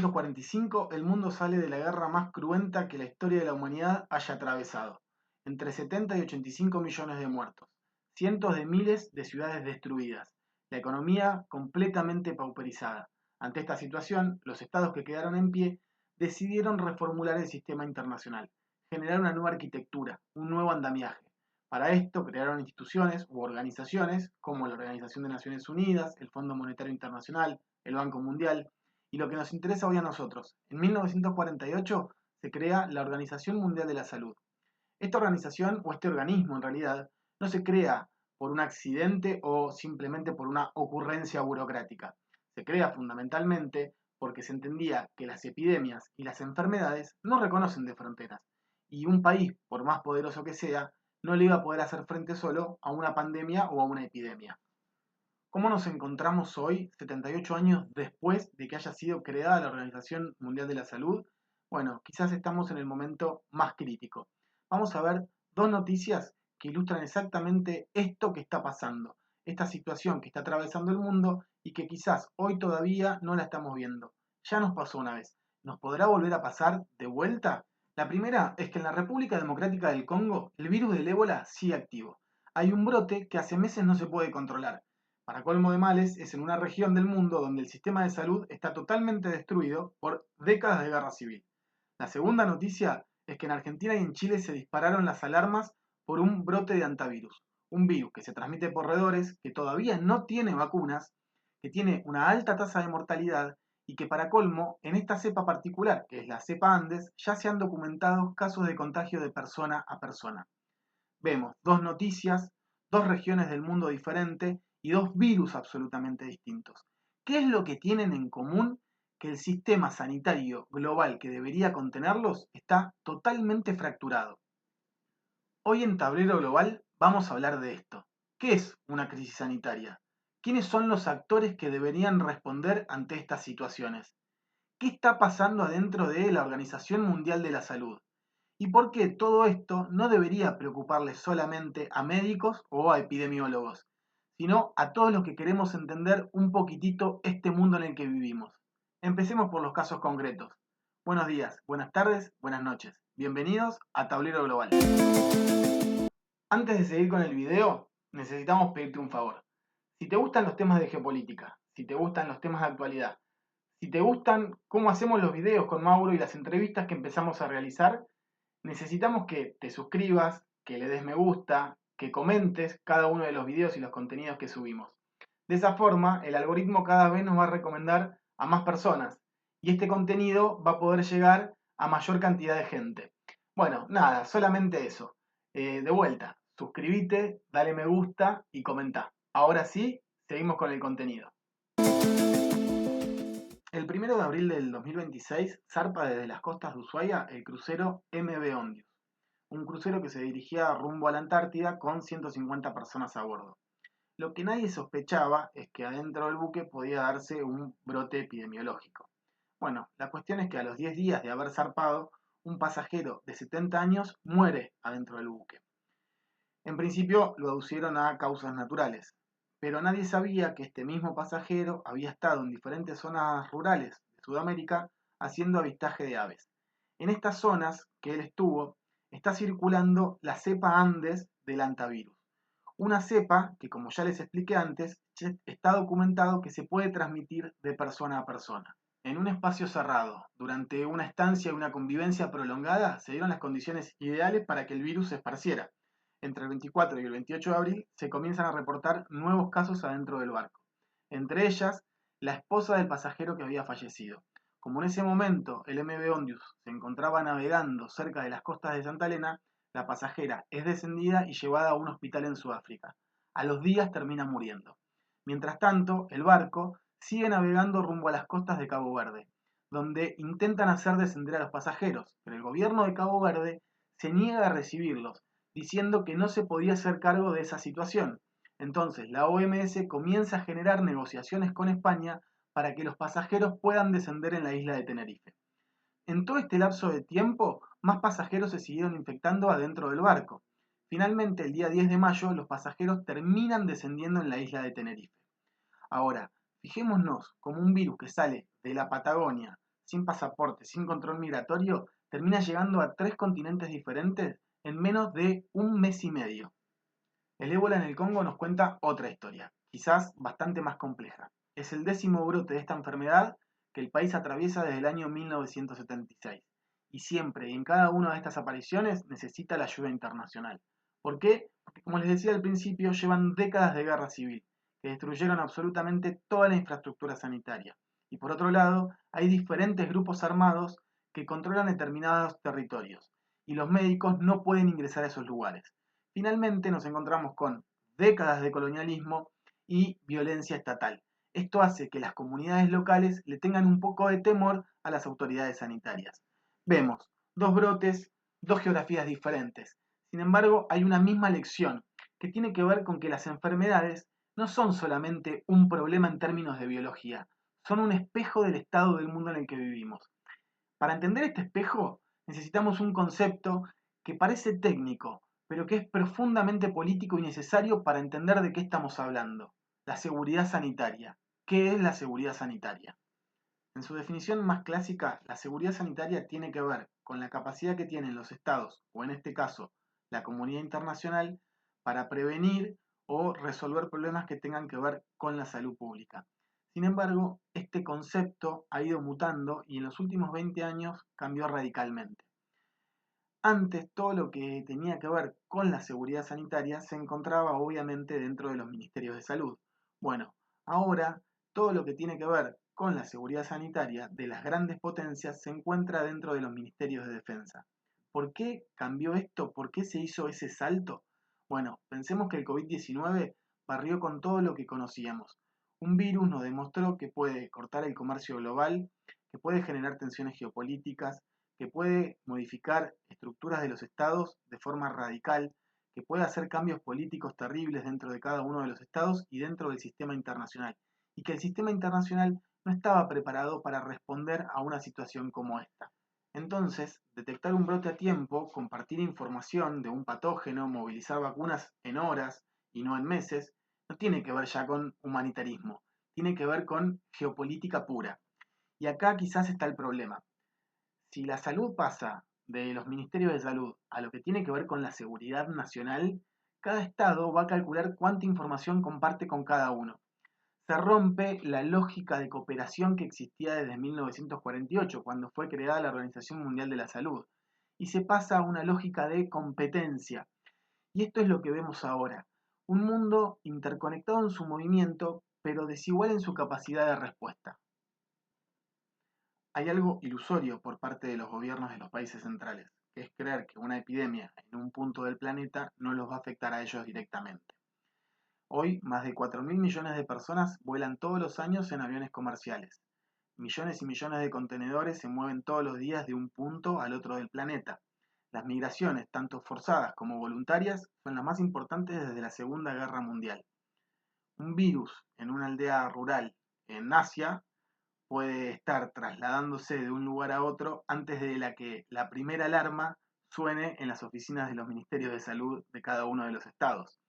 1945, el mundo sale de la guerra más cruenta que la historia de la humanidad haya atravesado. Entre 70 y 85 millones de muertos, cientos de miles de ciudades destruidas, la economía completamente pauperizada. Ante esta situación, los estados que quedaron en pie decidieron reformular el sistema internacional, generar una nueva arquitectura, un nuevo andamiaje. Para esto crearon instituciones u organizaciones como la Organización de Naciones Unidas, el Fondo Monetario Internacional, el Banco Mundial, y lo que nos interesa hoy a nosotros. En 1948 se crea la Organización Mundial de la Salud. Esta organización, o este organismo en realidad, no se crea por un accidente o simplemente por una ocurrencia burocrática. Se crea fundamentalmente porque se entendía que las epidemias y las enfermedades no reconocen de fronteras. Y un país, por más poderoso que sea, no le iba a poder hacer frente solo a una pandemia o a una epidemia. ¿Cómo nos encontramos hoy, 78 años después de que haya sido creada la Organización Mundial de la Salud? Bueno, quizás estamos en el momento más crítico. Vamos a ver dos noticias que ilustran exactamente esto que está pasando, esta situación que está atravesando el mundo y que quizás hoy todavía no la estamos viendo. Ya nos pasó una vez. ¿Nos podrá volver a pasar de vuelta? La primera es que en la República Democrática del Congo el virus del ébola sigue activo. Hay un brote que hace meses no se puede controlar. Para colmo de males, es en una región del mundo donde el sistema de salud está totalmente destruido por décadas de guerra civil. La segunda noticia es que en Argentina y en Chile se dispararon las alarmas por un brote de antivirus, un virus que se transmite por roedores, que todavía no tiene vacunas, que tiene una alta tasa de mortalidad y que para colmo, en esta cepa particular, que es la cepa Andes, ya se han documentado casos de contagio de persona a persona. Vemos dos noticias, dos regiones del mundo diferentes y dos virus absolutamente distintos. ¿Qué es lo que tienen en común? Que el sistema sanitario global que debería contenerlos está totalmente fracturado. Hoy en Tablero Global vamos a hablar de esto. ¿Qué es una crisis sanitaria? ¿Quiénes son los actores que deberían responder ante estas situaciones? ¿Qué está pasando adentro de la Organización Mundial de la Salud? ¿Y por qué todo esto no debería preocuparle solamente a médicos o a epidemiólogos, sino a todos los que queremos entender un poquitito este mundo en el que vivimos? Empecemos por los casos concretos. Buenos días, buenas tardes, buenas noches. Bienvenidos a Tablero Global. Antes de seguir con el video, necesitamos pedirte un favor. Si te gustan los temas de geopolítica, si te gustan los temas de actualidad, si te gustan cómo hacemos los videos con Mauro y las entrevistas que empezamos a realizar, necesitamos que te suscribas, que le des me gusta, que comentes cada uno de los videos y los contenidos que subimos. De esa forma, el algoritmo cada vez nos va a recomendar a más personas y este contenido va a poder llegar a mayor cantidad de gente. Bueno, nada, solamente eso. De vuelta, suscríbete, dale me gusta y comenta. Ahora sí, seguimos con el contenido. El 1 de abril del 2026 zarpa desde las costas de Ushuaia el crucero MV Ondius, un crucero que se dirigía rumbo a la Antártida con 150 personas a bordo. Lo que nadie sospechaba es que adentro del buque podía darse un brote epidemiológico. Bueno, la cuestión es que a los 10 días de haber zarpado, un pasajero de 70 años muere adentro del buque. En principio lo aducieron a causas naturales, pero nadie sabía que este mismo pasajero había estado en diferentes zonas rurales de Sudamérica haciendo avistaje de aves. En estas zonas que él estuvo, está circulando la cepa Andes del antivirus. Una cepa que, como ya les expliqué antes, está documentado que se puede transmitir de persona a persona. En un espacio cerrado, durante una estancia y una convivencia prolongada, se dieron las condiciones ideales para que el virus se esparciera. Entre el 24 y el 28 de abril se comienzan a reportar nuevos casos adentro del barco. Entre ellas, la esposa del pasajero que había fallecido. Como en ese momento el MV Ondius se encontraba navegando cerca de las costas de Santa Elena, la pasajera es descendida y llevada a un hospital en Sudáfrica. A los días termina muriendo. Mientras tanto, el barco sigue navegando rumbo a las costas de Cabo Verde, donde intentan hacer descender a los pasajeros, pero el gobierno de Cabo Verde se niega a recibirlos, diciendo que no se podía hacer cargo de esa situación. Entonces, la OMS comienza a generar negociaciones con España para que los pasajeros puedan descender en la isla de Tenerife. En todo este lapso de tiempo, más pasajeros se siguieron infectando adentro del barco. Finalmente, el día 10 de mayo, los pasajeros terminan descendiendo en la isla de Tenerife. Ahora, fijémonos como un virus que sale de la Patagonia, sin pasaporte, sin control migratorio, termina llegando a 3 continentes diferentes en menos de un mes y medio. El ébola en el Congo nos cuenta otra historia, quizás bastante más compleja. Es el 10º brote de esta enfermedad que el país atraviesa desde el año 1976. Y siempre y en cada una de estas apariciones necesita la ayuda internacional. ¿Por qué? Porque, como les decía al principio, llevan décadas de guerra civil, que destruyeron absolutamente toda la infraestructura sanitaria. Y por otro lado, hay diferentes grupos armados que controlan determinados territorios, y los médicos no pueden ingresar a esos lugares. Finalmente nos encontramos con décadas de colonialismo y violencia estatal. Esto hace que las comunidades locales le tengan un poco de temor a las autoridades sanitarias. Vemos dos brotes, dos geografías diferentes. Sin embargo, hay una misma lección que tiene que ver con que las enfermedades no son solamente un problema en términos de biología, son un espejo del estado del mundo en el que vivimos. Para entender este espejo necesitamos un concepto que parece técnico, pero que es profundamente político y necesario para entender de qué estamos hablando: la seguridad sanitaria. ¿Qué es la seguridad sanitaria? En su definición más clásica, la seguridad sanitaria tiene que ver con la capacidad que tienen los estados, o en este caso, la comunidad internacional, para prevenir o resolver problemas que tengan que ver con la salud pública. Sin embargo, este concepto ha ido mutando y en los últimos 20 años cambió radicalmente. Antes, todo lo que tenía que ver con la seguridad sanitaria se encontraba obviamente dentro de los ministerios de salud. Bueno, ahora todo lo que tiene que ver con la seguridad sanitaria de las grandes potencias se encuentra dentro de los ministerios de defensa. ¿Por qué cambió esto? ¿Por qué se hizo ese salto? Bueno, pensemos que el COVID-19 barrió con todo lo que conocíamos. Un virus nos demostró que puede cortar el comercio global, que puede generar tensiones geopolíticas, que puede modificar estructuras de los estados de forma radical, que puede hacer cambios políticos terribles dentro de cada uno de los estados y dentro del sistema internacional, y que el sistema internacional no estaba preparado para responder a una situación como esta. Entonces, detectar un brote a tiempo, compartir información de un patógeno, movilizar vacunas en horas y no en meses, no tiene que ver ya con humanitarismo, tiene que ver con geopolítica pura. Y acá quizás está el problema. Si la salud pasa de los ministerios de salud a lo que tiene que ver con la seguridad nacional, cada estado va a calcular cuánta información comparte con cada uno. Se rompe la lógica de cooperación que existía desde 1948, cuando fue creada la Organización Mundial de la Salud, y se pasa a una lógica de competencia. Y esto es lo que vemos ahora: un mundo interconectado en su movimiento, pero desigual en su capacidad de respuesta. Hay algo ilusorio por parte de los gobiernos de los países centrales, que es creer que una epidemia en un punto del planeta no los va a afectar a ellos directamente. Hoy, más de 4.000 millones de personas vuelan todos los años en aviones comerciales. Millones y millones de contenedores se mueven todos los días de un punto al otro del planeta. Las migraciones, tanto forzadas como voluntarias, son las más importantes desde la Segunda Guerra Mundial. Un virus en una aldea rural en Asia puede estar trasladándose de un lugar a otro antes de que la primera alarma suene en las oficinas de los ministerios de salud de cada uno de los estados.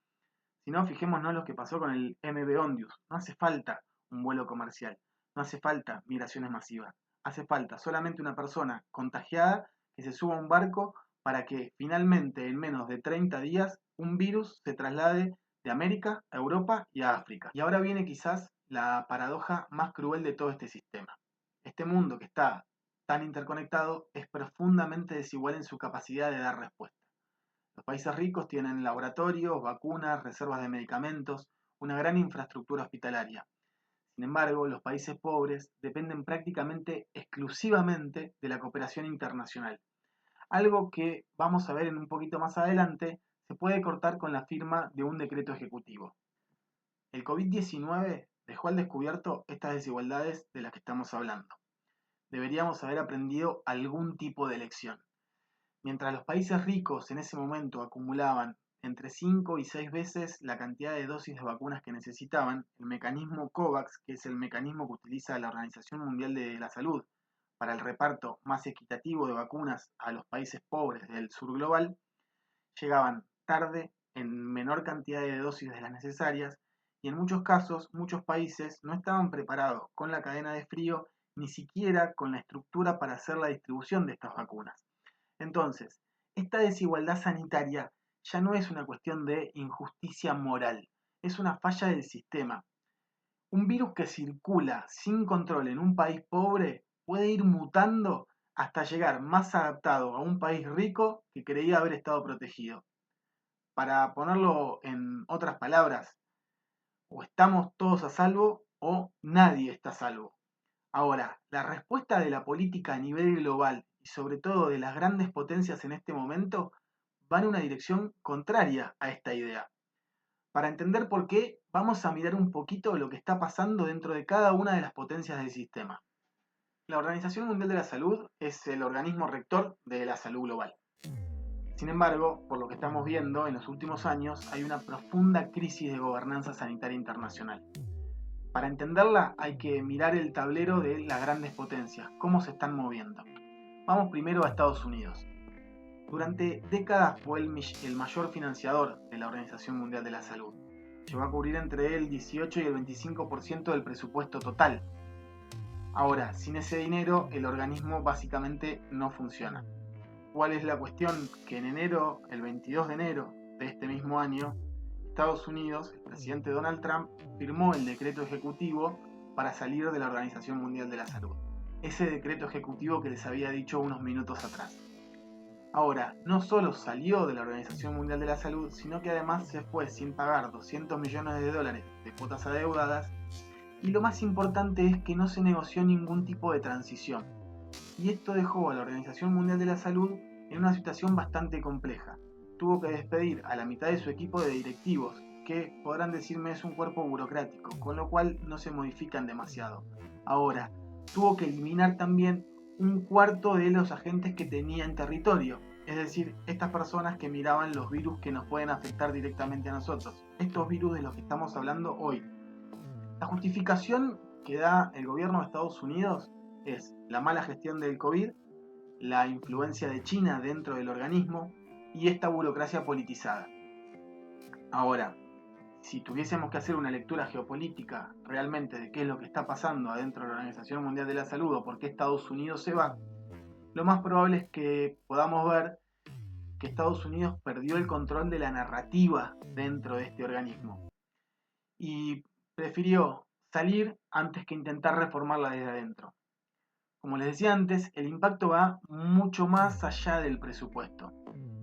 Si no, fijémonos lo que pasó con el MV Ondius. No hace falta un vuelo comercial, no hace falta migraciones masivas, hace falta solamente una persona contagiada que se suba a un barco para que finalmente en menos de 30 días un virus se traslade de América a Europa y a África. Y ahora viene quizás la paradoja más cruel de todo este sistema. Este mundo que está tan interconectado es profundamente desigual en su capacidad de dar respuesta. Los países ricos tienen laboratorios, vacunas, reservas de medicamentos, una gran infraestructura hospitalaria. Sin embargo, los países pobres dependen prácticamente exclusivamente de la cooperación internacional. Algo que vamos a ver en un poquito más adelante se puede cortar con la firma de un decreto ejecutivo. El COVID-19 dejó al descubierto estas desigualdades de las que estamos hablando. Deberíamos haber aprendido algún tipo de lección. Mientras los países ricos en ese momento acumulaban entre 5 y 6 veces la cantidad de dosis de vacunas que necesitaban, el mecanismo COVAX, que es el mecanismo que utiliza la Organización Mundial de la Salud para el reparto más equitativo de vacunas a los países pobres del sur global, llegaban tarde, en menor cantidad de dosis de las necesarias, y en muchos casos muchos países no estaban preparados con la cadena de frío ni siquiera con la estructura para hacer la distribución de estas vacunas. Entonces, esta desigualdad sanitaria ya no es una cuestión de injusticia moral, es una falla del sistema. Un virus que circula sin control en un país pobre puede ir mutando hasta llegar más adaptado a un país rico que creía haber estado protegido. Para ponerlo en otras palabras, o estamos todos a salvo o nadie está a salvo. Ahora, la respuesta de la política a nivel global y sobre todo de las grandes potencias en este momento va en una dirección contraria a esta idea. Para entender por qué, vamos a mirar un poquito lo que está pasando dentro de cada una de las potencias del sistema. La Organización Mundial de la Salud es el organismo rector de la salud global. Sin embargo, por lo que estamos viendo en los últimos años, hay una profunda crisis de gobernanza sanitaria internacional. Para entenderla hay que mirar el tablero de las grandes potencias, cómo se están moviendo. Vamos primero a Estados Unidos. Durante décadas fue el mayor financiador de la Organización Mundial de la Salud. Llegó a cubrir entre el 18 y el 25% del presupuesto total. Ahora, sin ese dinero, el organismo básicamente no funciona. ¿Cuál es la cuestión? Que en enero, el 22 de enero de este mismo año, Estados Unidos, el presidente Donald Trump, firmó el decreto ejecutivo para salir de la Organización Mundial de la Salud. Ese decreto ejecutivo que les había dicho unos minutos atrás. Ahora, no solo salió de la Organización Mundial de la Salud, sino que además se fue sin pagar 200 millones de dólares de cuotas adeudadas, y lo más importante es que no se negoció ningún tipo de transición. Y esto dejó a la Organización Mundial de la Salud en una situación bastante compleja. Tuvo que despedir a la mitad de su equipo de directivos, que podrán decirme es un cuerpo burocrático, con lo cual no se modifican demasiado. Ahora, tuvo que eliminar también un cuarto de los agentes que tenía en territorio, es decir, estas personas que miraban los virus que nos pueden afectar directamente a nosotros, estos virus de los que estamos hablando hoy. La justificación que da el gobierno de Estados Unidos es la mala gestión del COVID, la influencia de China dentro del organismo y esta burocracia politizada. Ahora, si tuviésemos que hacer una lectura geopolítica realmente de qué es lo que está pasando adentro de la Organización Mundial de la Salud o por qué Estados Unidos se va, lo más probable es que podamos ver que Estados Unidos perdió el control de la narrativa dentro de este organismo y prefirió salir antes que intentar reformarla desde adentro. Como les decía antes, el impacto va mucho más allá del presupuesto.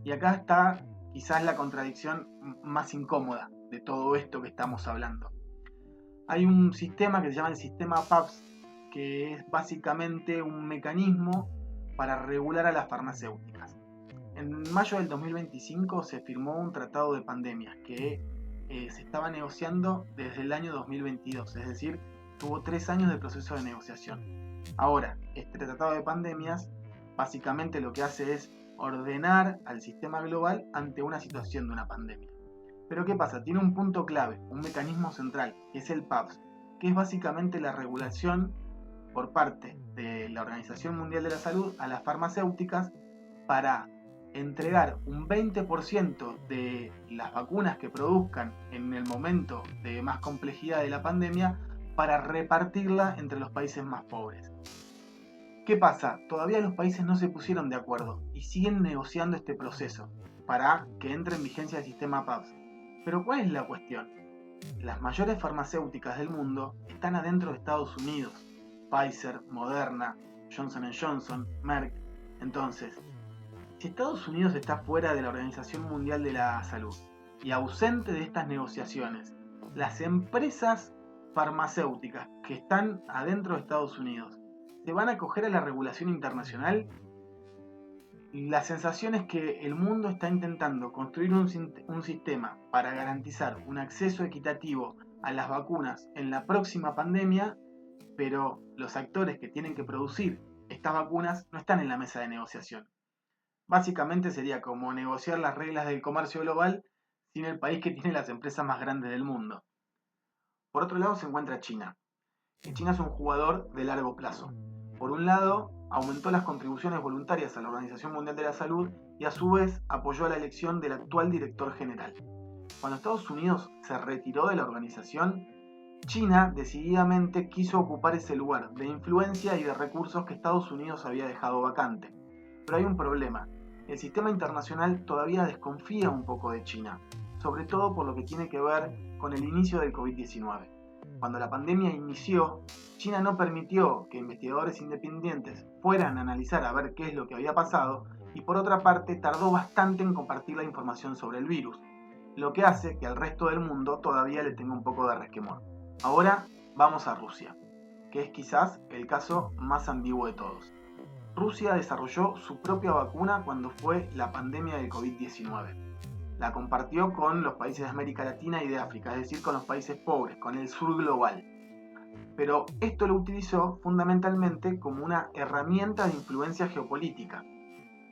Y acá está quizás la contradicción más incómoda de todo esto que estamos hablando. Hay un sistema que se llama el sistema PAPS, que es básicamente un mecanismo para regular a las farmacéuticas. En mayo del 2025 se firmó un tratado de pandemias que se estaba negociando desde el año 2022, es decir, tuvo 3 años de proceso de negociación. Ahora, este tratado de pandemias básicamente lo que hace es ordenar al sistema global ante una situación de una pandemia. Pero ¿qué pasa? Tiene un punto clave, un mecanismo central, que es el PAPS, que es básicamente la regulación por parte de la Organización Mundial de la Salud a las farmacéuticas para entregar un 20% de las vacunas que produzcan en el momento de más complejidad de la pandemia para repartirla entre los países más pobres. ¿Qué pasa? Todavía los países no se pusieron de acuerdo y siguen negociando este proceso para que entre en vigencia el sistema PAPS. Pero ¿cuál es la cuestión? Las mayores farmacéuticas del mundo están adentro de Estados Unidos. Pfizer, Moderna, Johnson & Johnson, Merck. Entonces, si Estados Unidos está fuera de la Organización Mundial de la Salud y ausente de estas negociaciones, las empresas farmacéuticas que están adentro de Estados Unidos se van a acoger a la regulación internacional. La sensación es que el mundo está intentando construir un sistema para garantizar un acceso equitativo a las vacunas en la próxima pandemia, pero los actores que tienen que producir estas vacunas no están en la mesa de negociación. Básicamente sería como negociar las reglas del comercio global sin el país que tiene las empresas más grandes del mundo. Por otro lado se encuentra China. China es un jugador de largo plazo. Por un lado, aumentó las contribuciones voluntarias a la Organización Mundial de la Salud y a su vez apoyó la elección del actual director general. Cuando Estados Unidos se retiró de la organización, China decididamente quiso ocupar ese lugar de influencia y de recursos que Estados Unidos había dejado vacante. Pero hay un problema. El sistema internacional todavía desconfía un poco de China, sobre todo por lo que tiene que ver con el inicio del COVID-19. Cuando la pandemia inició, China no permitió que investigadores independientes fueran a analizar a ver qué es lo que había pasado y por otra parte tardó bastante en compartir la información sobre el virus, lo que hace que al resto del mundo todavía le tenga un poco de resquemor. Ahora vamos a Rusia, que es quizás el caso más ambiguo de todos. Rusia desarrolló su propia vacuna cuando fue la pandemia del COVID-19. La compartió con los países de América Latina y de África, es decir, con los países pobres, con el sur global. Pero esto lo utilizó fundamentalmente como una herramienta de influencia geopolítica.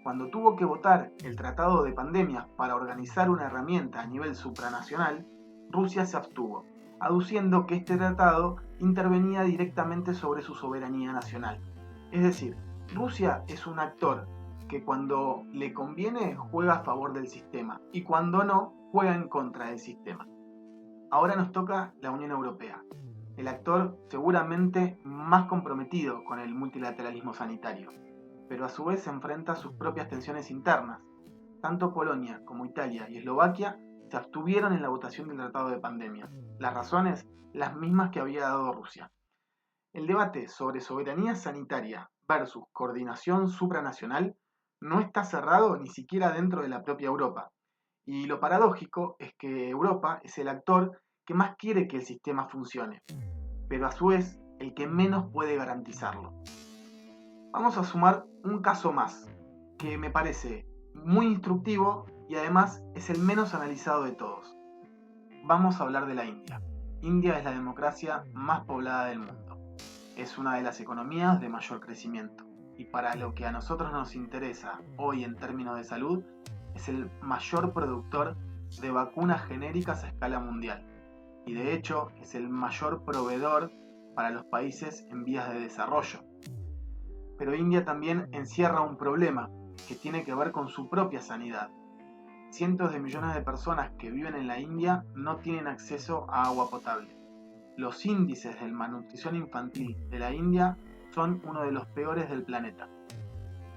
Cuando tuvo que votar el Tratado de Pandemias para organizar una herramienta a nivel supranacional, Rusia se abstuvo, aduciendo que este tratado intervenía directamente sobre su soberanía nacional. Es decir, Rusia es un actor que cuando le conviene juega a favor del sistema y cuando no juega en contra del sistema. Ahora nos toca la Unión Europea, el actor seguramente más comprometido con el multilateralismo sanitario, pero a su vez se enfrenta a sus propias tensiones internas. Tanto Polonia como Italia y Eslovaquia se abstuvieron en la votación del Tratado de Pandemias. Las razones, las mismas que había dado Rusia. El debate sobre soberanía sanitaria versus coordinación supranacional no está cerrado ni siquiera dentro de la propia Europa. Y lo paradójico es que Europa es el actor que más quiere que el sistema funcione, pero a su vez el que menos puede garantizarlo. Vamos a sumar un caso más, que me parece muy instructivo y además es el menos analizado de todos. Vamos a hablar de la India. India es la democracia más poblada del mundo. Es una de las economías de mayor crecimiento. Y para lo que a nosotros nos interesa hoy en términos de salud, es el mayor productor de vacunas genéricas a escala mundial. Y de hecho es el mayor proveedor para los países en vías de desarrollo. Pero India también encierra un problema que tiene que ver con su propia sanidad. Cientos de millones de personas que viven en la India no tienen acceso a agua potable. Los índices de malnutrición infantil de la India son uno de los peores del planeta.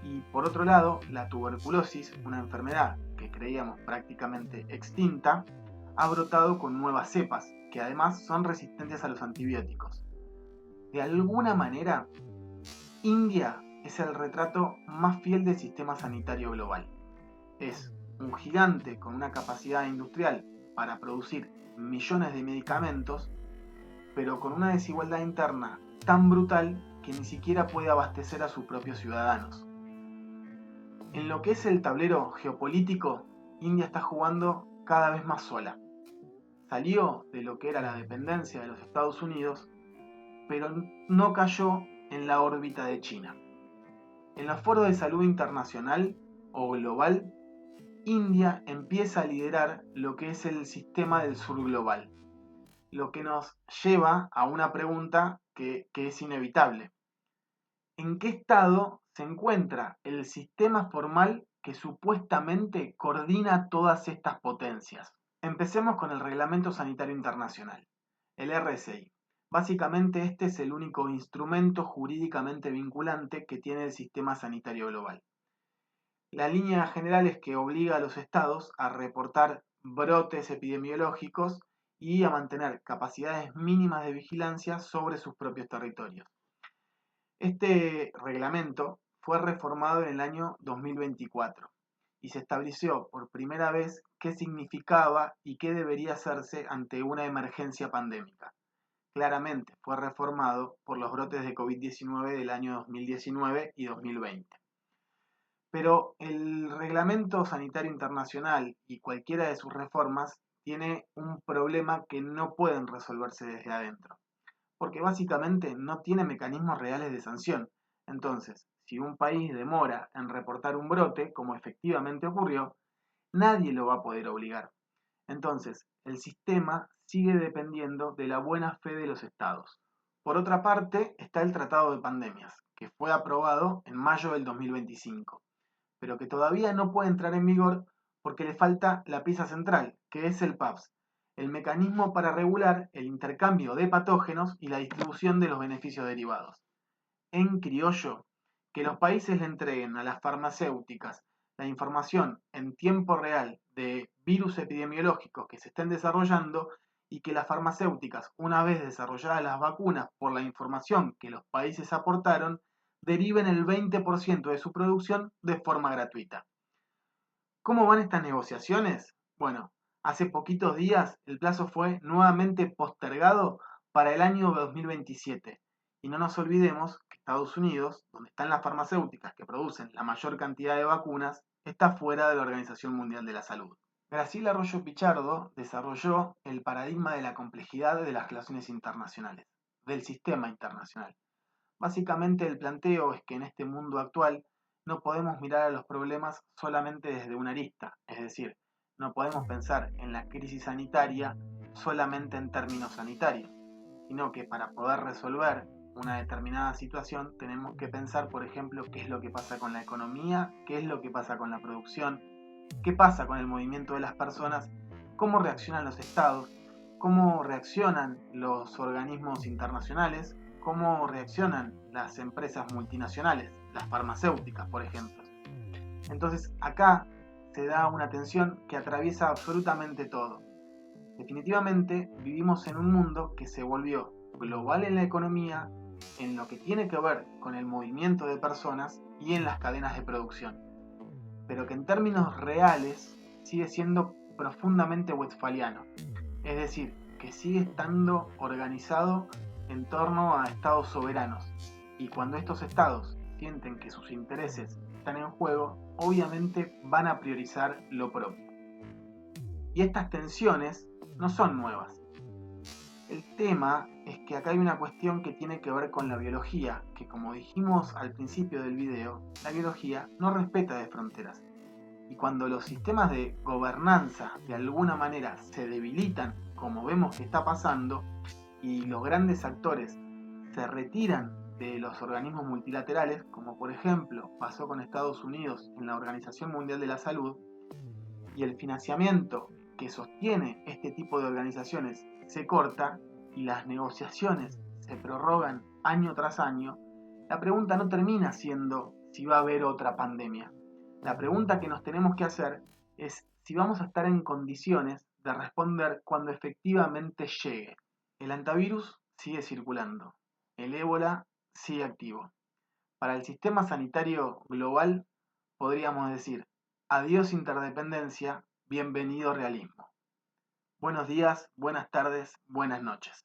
Y por otro lado, la tuberculosis, una enfermedad que creíamos prácticamente extinta, ha brotado con nuevas cepas, que además son resistentes a los antibióticos. De alguna manera, India es el retrato más fiel del sistema sanitario global. Es un gigante con una capacidad industrial para producir millones de medicamentos, pero con una desigualdad interna tan brutal que ni siquiera puede abastecer a sus propios ciudadanos. En lo que es el tablero geopolítico, India está jugando cada vez más sola. Salió de lo que era la dependencia de los Estados Unidos, pero no cayó en la órbita de China. En los foros de salud internacional o global, India empieza a liderar lo que es el sistema del sur global, lo que nos lleva a una pregunta que es inevitable. ¿En qué estado se encuentra el sistema formal que supuestamente coordina todas estas potencias? Empecemos con el Reglamento Sanitario Internacional, el RSI. Básicamente este es el único instrumento jurídicamente vinculante que tiene el sistema sanitario global. La línea general es que obliga a los estados a reportar brotes epidemiológicos y a mantener capacidades mínimas de vigilancia sobre sus propios territorios. Este reglamento fue reformado en el año 2024 y se estableció por primera vez qué significaba y qué debería hacerse ante una emergencia pandémica. Claramente fue reformado por los brotes de COVID-19 del año 2019 y 2020. Pero el Reglamento Sanitario Internacional y cualquiera de sus reformas tiene un problema que no pueden resolverse desde adentro, porque básicamente no tiene mecanismos reales de sanción. Entonces, si un país demora en reportar un brote, como efectivamente ocurrió, nadie lo va a poder obligar. Entonces, el sistema sigue dependiendo de la buena fe de los estados. Por otra parte, está el Tratado de Pandemias, que fue aprobado en mayo del 2025, pero que todavía no puede entrar en vigor porque le falta la pieza central, que es el PAPS, el mecanismo para regular el intercambio de patógenos y la distribución de los beneficios derivados. En criollo, que los países le entreguen a las farmacéuticas la información en tiempo real de virus epidemiológicos que se estén desarrollando y que las farmacéuticas, una vez desarrolladas las vacunas por la información que los países aportaron, deriven el 20% de su producción de forma gratuita. ¿Cómo van estas negociaciones? Bueno, hace poquitos días el plazo fue nuevamente postergado para el año 2027. Y no nos olvidemos que Estados Unidos, donde están las farmacéuticas que producen la mayor cantidad de vacunas, está fuera de la Organización Mundial de la Salud. Graciela Arroyo Pichardo desarrolló el paradigma de la complejidad de las relaciones internacionales, del sistema internacional. Básicamente el planteo es que en este mundo actual no podemos mirar a los problemas solamente desde una arista, es decir, no podemos pensar en la crisis sanitaria solamente en términos sanitarios, sino que para poder resolver una determinada situación tenemos que pensar, por ejemplo, qué es lo que pasa con la economía, qué es lo que pasa con la producción, qué pasa con el movimiento de las personas, cómo reaccionan los estados, cómo reaccionan los organismos internacionales, cómo reaccionan las empresas multinacionales, las farmacéuticas, por ejemplo. Entonces acá se da una tensión que atraviesa absolutamente todo. Definitivamente vivimos en un mundo que se volvió global en la economía, en lo que tiene que ver con el movimiento de personas y en las cadenas de producción, pero que en términos reales sigue siendo profundamente westfaliano, es decir, que sigue estando organizado en torno a estados soberanos, y cuando estos estados sienten que sus intereses están en juego, obviamente van a priorizar lo propio. Y estas tensiones no son nuevas. El tema es que acá hay una cuestión que tiene que ver con la biología, que como dijimos al principio del video, la biología no respeta de fronteras. Y cuando los sistemas de gobernanza de alguna manera se debilitan, como vemos que está pasando, y los grandes actores se retiran de los organismos multilaterales, como por ejemplo pasó con Estados Unidos en la Organización Mundial de la Salud, y el financiamiento que sostiene este tipo de organizaciones se corta y las negociaciones se prorrogan año tras año, la pregunta no termina siendo si va a haber otra pandemia. La pregunta que nos tenemos que hacer es si vamos a estar en condiciones de responder cuando efectivamente llegue. El antivirus sigue circulando, el ébola sigue activo. Para el sistema sanitario global podríamos decir adiós interdependencia, bienvenido realismo. Buenos días, buenas tardes, buenas noches.